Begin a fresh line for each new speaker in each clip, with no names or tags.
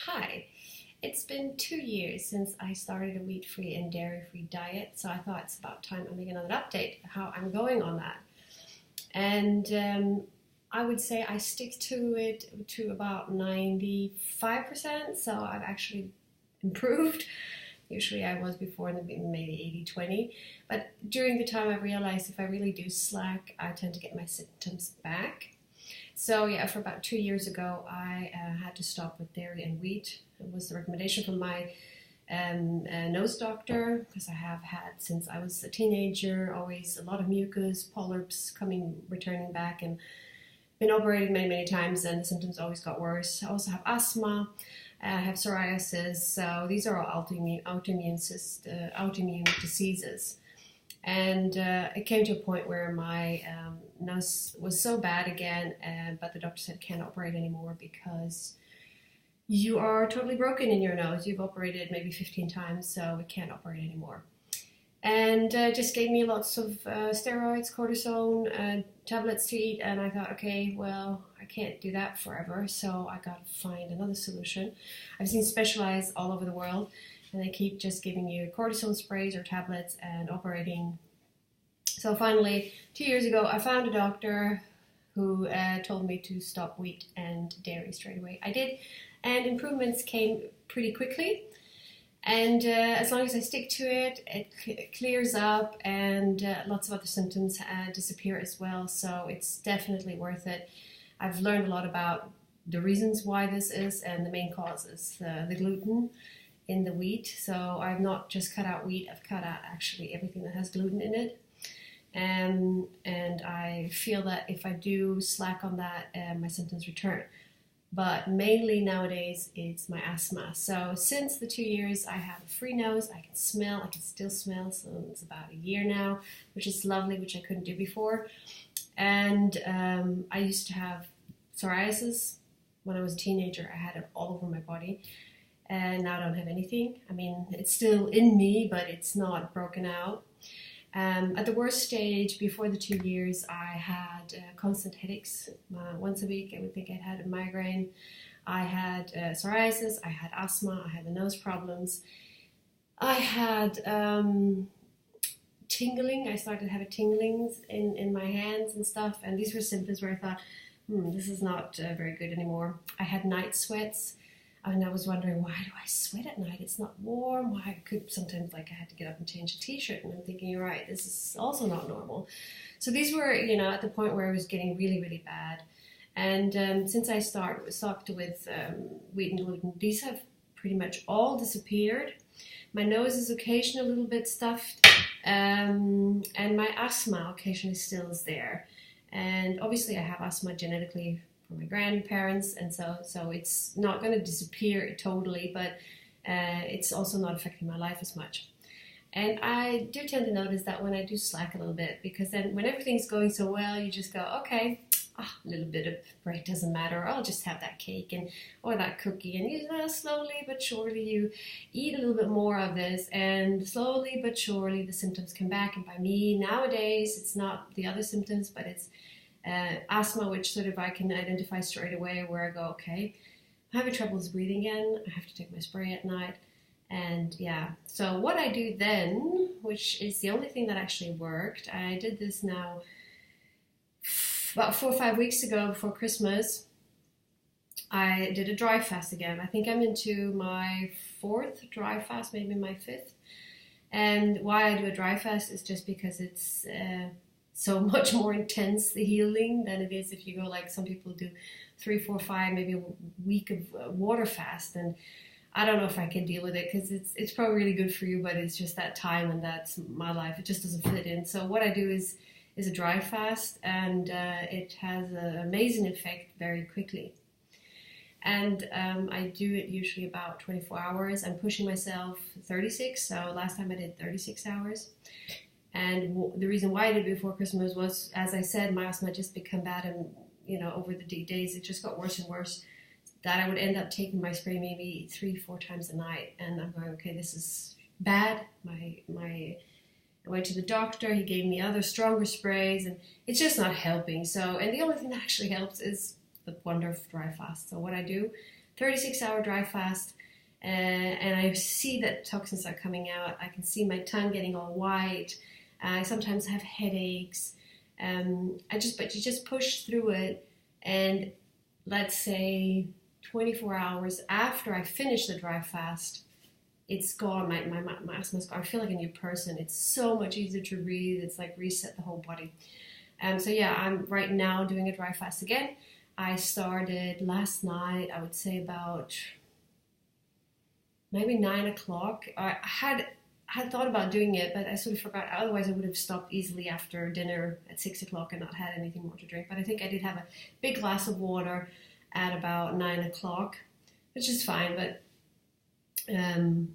Hi, it's been 2 years since I started a wheat-free and dairy-free diet, so I thought it's about time I make another update how I'm going on that. And I would say I stick to it to about 95%, so I've actually improved. Usually I was before in the maybe 80-20, but during the time I realized if I really do slack, I tend to get my symptoms back. So yeah, for about 2 years ago, I had to stop with dairy and wheat. It was the recommendation from my nose doctor, because I have had, since I was a teenager, always a lot of mucus, polyps returning back, and been operated many times, and the symptoms always got worse. I also have asthma, I have psoriasis, so these are all autoimmune diseases. And it came to a point where my nose was so bad again, but the doctor said can't operate anymore because you are totally broken in your nose. You've operated maybe 15 times, so we can't operate anymore. And just gave me lots of steroids, cortisone, tablets to eat, and I thought, okay, well, I can't do that forever, so I got to find another solution. I've seen Specialized all over the world, and they keep just giving you cortisone sprays or tablets and operating. So finally, 2 years ago, I found a doctor who told me to stop wheat and dairy straight away. I did, and improvements came pretty quickly. And as long as I stick to it, it clears up, and lots of other symptoms disappear as well. So it's definitely worth it. I've learned a lot about the reasons why this is, and the main causes, the gluten in the wheat. So I've not just cut out wheat, I've cut out actually everything that has gluten in it. And I feel that if I do slack on that, my symptoms return. But mainly nowadays it's my asthma. So since the 2 years, I have a free nose, I can still smell, so it's about a year now, which is lovely, which I couldn't do before. And I used to have psoriasis. When I was a teenager, I had it all over my body. And now I don't have anything. I mean, it's still in me, but it's not broken out. At the worst stage, before the 2 years, I had constant headaches. Once a week, I would think I'd had a migraine. I had psoriasis, I had asthma, I had the nose problems. I had tingling. I started having tinglings in my hands and stuff, and these were symptoms where I thought, this is not very good anymore. I had night sweats. And I was wondering, why do I sweat at night? It's not warm. Why I could sometimes, like, I had to get up and change a t-shirt, and I'm thinking, you're right, this is also not normal. So these were, at the point where I was getting really bad. And since I stopped with wheat and gluten, these have pretty much all disappeared. My nose is occasionally a little bit stuffed, and my asthma occasionally still is there. And obviously I have asthma genetically from my grandparents, and so it's not going to disappear totally, but it's also not affecting my life as much. And I do tend to notice that when I do slack a little bit, because then when everything's going so well, you just go, okay, a little bit of bread doesn't matter, I'll just have that cake or that cookie, and you slowly but surely you eat a little bit more of this, and slowly but surely the symptoms come back. And by me, nowadays, it's not the other symptoms, but it's asthma, which sort of I can identify straight away, where I go, okay, I'm having troubles breathing again, I have to take my spray at night. And yeah, so what I do then, which is the only thing that actually worked, I did this now about 4 or 5 weeks ago before Christmas. I did a dry fast again. I think I'm into my 4th dry fast, maybe my 5th. And why I do a dry fast is just because it's so much more intense, the healing, than it is if you go, like some people do 3, 4, 5, maybe a week of water fast. And I don't know if I can deal with it, because it's probably really good for you, but it's just that time, and that's my life. It just doesn't fit in. So what I do is a dry fast, and it has an amazing effect very quickly. And I do it usually about 24 hours. I'm pushing myself 36, so last time I did 36 hours. And the reason why I did it before Christmas was, as I said, my asthma just became bad, and over the days it just got worse and worse, that I would end up taking my spray maybe 3-4 times a night. And I'm going, okay, this is bad. I went to the doctor, he gave me other stronger sprays, and it's just not helping. So, and the only thing that actually helps is the wonder of dry fast. So what I do, 36-hour dry fast, and I see that toxins are coming out. I can see my tongue getting all white. I sometimes have headaches. But you just push through it, and let's say 24 hours after I finish the dry fast, it's gone. My asthma's gone. I feel like a new person. It's so much easier to breathe. It's like reset the whole body. So yeah, I'm right now doing a dry fast again. I started last night, I would say about maybe 9 o'clock. I had thought about doing it, but I sort of forgot. Otherwise, I would have stopped easily after dinner at 6 o'clock and not had anything more to drink. But I think I did have a big glass of water at about 9 o'clock, which is fine. But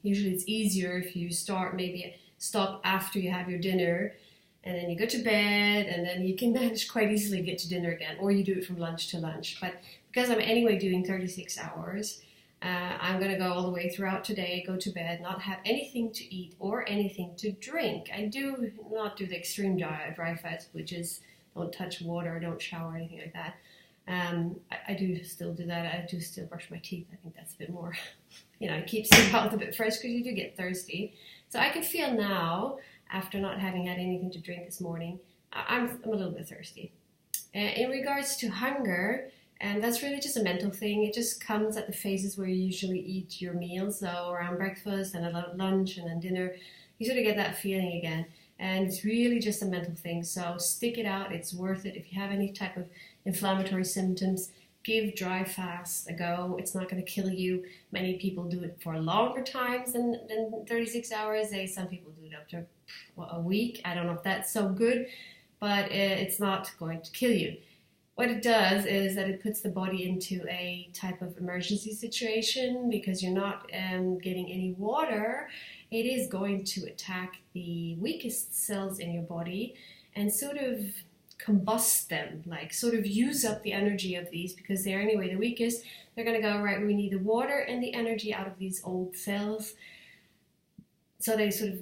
usually it's easier if you stop after you have your dinner, and then you go to bed, and then you can manage quite easily to get to dinner again, or you do it from lunch to lunch. But because I'm anyway doing 36 hours, I'm going to go all the way throughout today, go to bed, not have anything to eat or anything to drink. I do not do the extreme dry fast, which is don't touch water, don't shower, anything like that. I do still do that. I do still brush my teeth. I think that's a bit more, it keeps your mouth a bit fresh because you do get thirsty. So I can feel now, after not having had anything to drink this morning, I'm a little bit thirsty. In regards to hunger, and that's really just a mental thing. It just comes at the phases where you usually eat your meals. So around breakfast and at lunch and then dinner, you sort of get that feeling again. And it's really just a mental thing. So stick it out. It's worth it. If you have any type of inflammatory symptoms, give dry fast a go. It's not going to kill you. Many people do it for longer times than 36 hours. Some people do it up to a week. I don't know if that's so good, but it's not going to kill you. What it does is that it puts the body into a type of emergency situation because you're not getting any water. It is going to attack the weakest cells in your body and sort of combust them, like sort of use up the energy of these because they're anyway the weakest. They're going to go, right, we need the water and the energy out of these old cells. So they sort of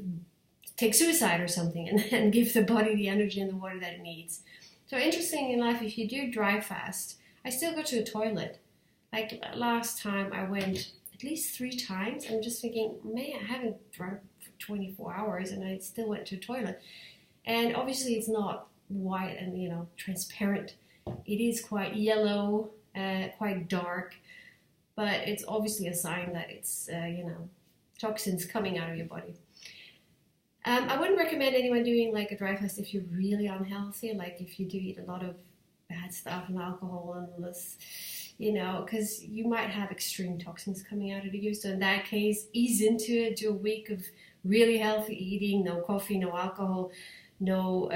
take suicide or something and give the body the energy and the water that it needs. So interesting in life, if you do dry fast, I still go to the toilet. Like last time I went at least 3 times. I'm just thinking, man, I haven't drunk for 24 hours and I still went to the toilet. And obviously it's not white and, transparent. It is quite yellow, quite dark, but it's obviously a sign that it's, toxins coming out of your body. I wouldn't recommend anyone doing like a dry fast if you're really unhealthy, like if you do eat a lot of bad stuff and alcohol and this, because you might have extreme toxins coming out of you. So in that case, ease into it, do a week of really healthy eating, no coffee, no alcohol, no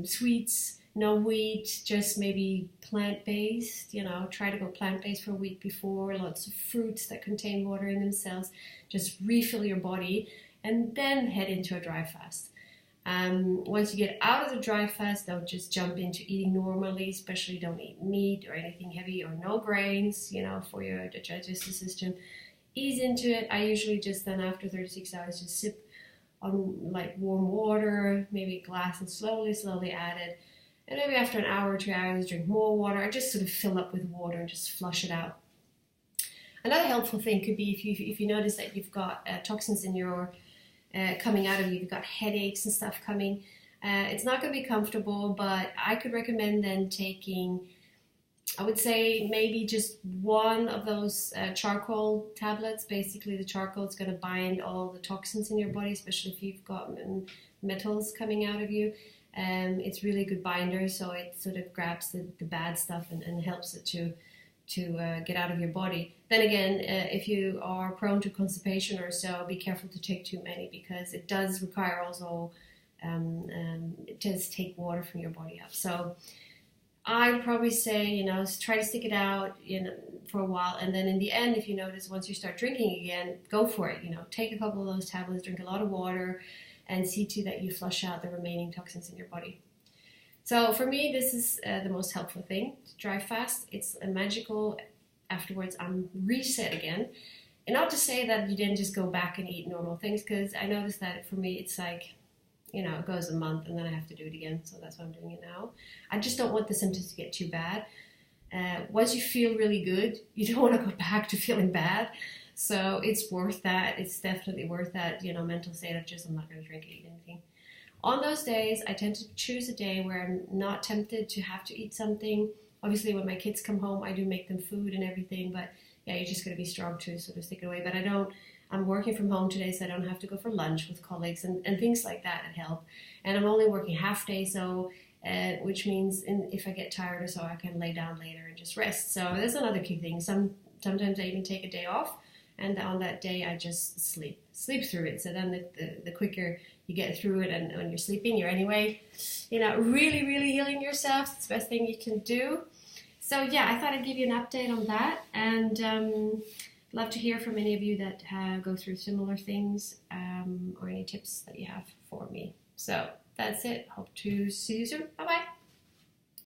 sweets, no wheat, just maybe plant-based, try to go plant-based for a week before, lots of fruits that contain water in themselves, just refill your body. And then head into a dry fast. Once you get out of the dry fast, don't just jump into eating normally, especially don't eat meat or anything heavy or no grains, for your digestive system. Ease into it. I usually just then after 36 hours just sip on like warm water, maybe a glass and slowly add it. And maybe after an hour or 2 hours, drink more water. I just sort of fill up with water and just flush it out. Another helpful thing could be if you notice that you've got toxins in your coming out of you, you've got headaches and stuff coming. It's not going to be comfortable, but I could recommend then taking, I would say maybe just one of those charcoal tablets. Basically, the charcoal is going to bind all the toxins in your body, especially if you've got metals coming out of you. It's really a good binder, so it sort of grabs the bad stuff and helps it to get out of your body. Then again, if you are prone to constipation or so, be careful to take too many because it does require also, it does take water from your body up. So I'd probably say, try to stick it out for a while. And then in the end, if you notice, once you start drinking again, go for it. Take a couple of those tablets, drink a lot of water, and see to that you flush out the remaining toxins in your body. So for me, this is the most helpful thing, dry fast. It's a magical, afterwards I'm reset again. And not to say that you then just go back and eat normal things, because I noticed that for me, it's like, it goes a month and then I have to do it again. So that's why I'm doing it now. I just don't want the symptoms to get too bad. Once you feel really good, you don't want to go back to feeling bad. So it's worth that. It's definitely worth that, mental state of just, I'm not going to drink or eat anything. On those days, I tend to choose a day where I'm not tempted to have to eat something. Obviously, when my kids come home, I do make them food and everything, but yeah, you're just going to be strong to sort of stick it away. But I'm working from home today, so I don't have to go for lunch with colleagues and things like that help. And I'm only working half day, so which means if I get tired or so, I can lay down later and just rest. So that's another key thing. Sometimes I even take a day off, and on that day I just sleep through it. So then the quicker you get through it, and when you're sleeping, you're anyway, really, really healing yourself. It's the best thing you can do. So yeah, I thought I'd give you an update on that, and love to hear from any of you that go through similar things, or any tips that you have for me. So that's it. Hope to see you soon. Bye bye.